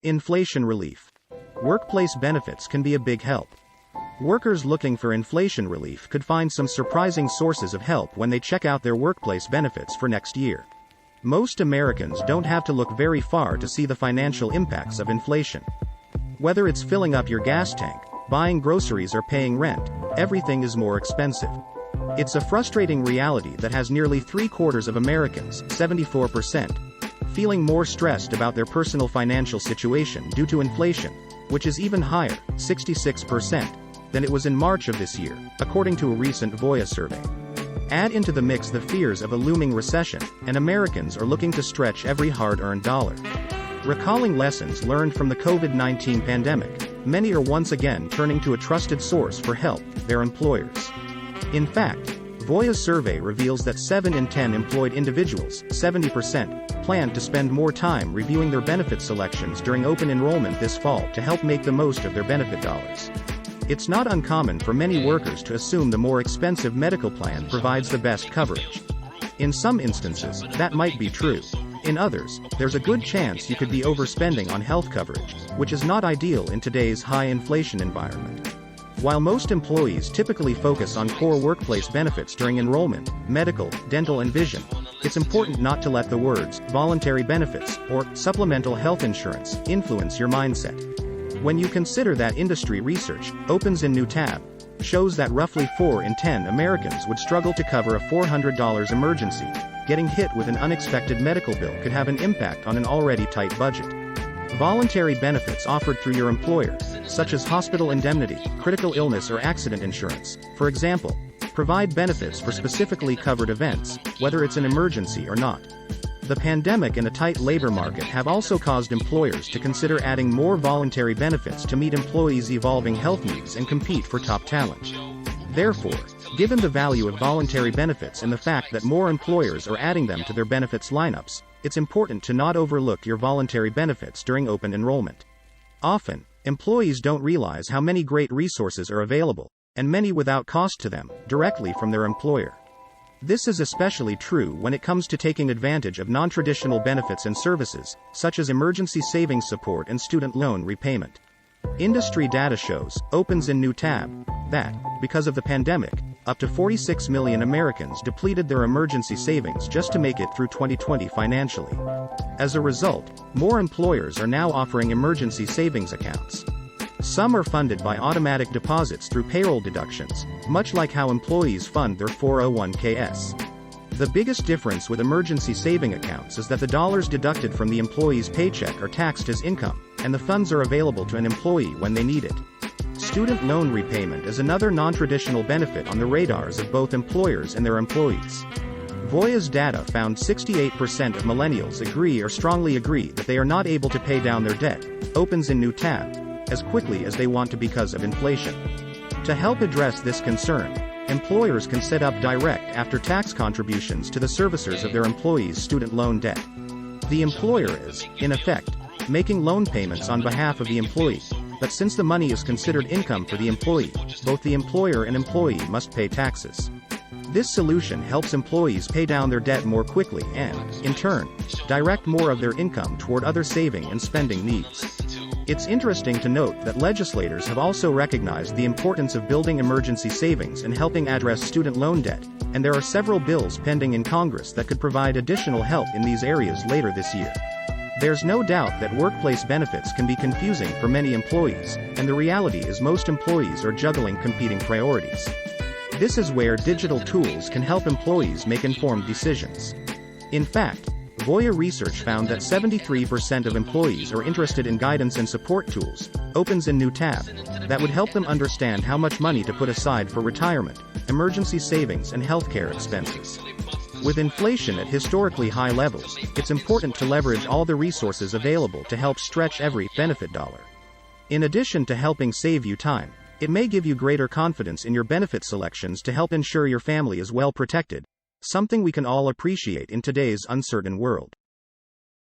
Inflation relief. Workplace benefits can be a big help. Workers looking for inflation relief could find some surprising sources of help when they check out their workplace benefits for next year. Most Americans don't have to look very far to see the financial impacts of inflation. Whether it's filling up your gas tank, buying groceries, or paying rent, everything is more expensive. It's a frustrating reality that has nearly 3/4 of Americans, 74%, feeling more stressed about their personal financial situation due to inflation, which is even higher, 66%, than it was in March of this year, according to a recent Voya survey. Add into the mix the fears of a looming recession, and Americans are looking to stretch every hard-earned dollar. Recalling lessons learned from the COVID-19 pandemic, many are once again turning to a trusted source for help, their employers. In fact, Voya's survey reveals that 7 in 10 employed individuals, 70%, plan to spend more time reviewing their benefit selections during open enrollment this fall to help make the most of their benefit dollars. It's not uncommon for many workers to assume the more expensive medical plan provides the best coverage. In some instances, that might be true. In others, there's a good chance you could be overspending on health coverage, which is not ideal in today's high inflation environment. While most employees typically focus on core workplace benefits during enrollment, medical, dental, and vision, it's important not to let the words voluntary benefits or supplemental health insurance influence your mindset. When you consider that industry research opens in new tab, shows that roughly 4 in 10 Americans would struggle to cover a $400 emergency, getting hit with an unexpected medical bill could have an impact on an already tight budget. Voluntary benefits offered through your employer, such as hospital indemnity, critical illness or accident insurance, for example, provide benefits for specifically covered events, whether it's an emergency or not. The pandemic and a tight labor market have also caused employers to consider adding more voluntary benefits to meet employees' evolving health needs and compete for top talent. Therefore, given the value of voluntary benefits and the fact that more employers are adding them to their benefits lineups, it's important to not overlook your voluntary benefits during open enrollment. Often, employees don't realize how many great resources are available, and many without cost to them, directly from their employer. This is especially true when it comes to taking advantage of non-traditional benefits and services, such as emergency savings support and student loan repayment. Industry data shows, opens in new tab, that, because of the pandemic, up to 46 million Americans depleted their emergency savings just to make it through 2020 financially. As a result, more employers are now offering emergency savings accounts. Some are funded by automatic deposits through payroll deductions, much like how employees fund their 401ks. The biggest difference with emergency saving accounts is that the dollars deducted from the employee's paycheck are taxed as income, and the funds are available to an employee when they need it. Student loan repayment is another non-traditional benefit on the radars of both employers and their employees. Voya's data found 68% of millennials agree or strongly agree that they are not able to pay down their debt, opens in new tab, as quickly as they want to because of inflation. To help address this concern, employers can set up direct after-tax contributions to the servicers of their employees' student loan debt. The employer is, in effect, making loan payments on behalf of the employee, but since the money is considered income for the employee, both the employer and employee must pay taxes. This solution helps employees pay down their debt more quickly and, in turn, direct more of their income toward other saving and spending needs. It's interesting to note that legislators have also recognized the importance of building emergency savings and helping address student loan debt, and there are several bills pending in Congress that could provide additional help in these areas later this year. There's no doubt that workplace benefits can be confusing for many employees, and the reality is most employees are juggling competing priorities. This is where digital tools can help employees make informed decisions. In fact, Voya research found that 73% of employees are interested in guidance and support tools, opens in new tab, that would help them understand how much money to put aside for retirement, emergency savings and healthcare expenses. With inflation at historically high levels, it's important to leverage all the resources available to help stretch every benefit dollar. In addition to helping save you time, it may give you greater confidence in your benefit selections to help ensure your family is well protected, something we can all appreciate in today's uncertain world.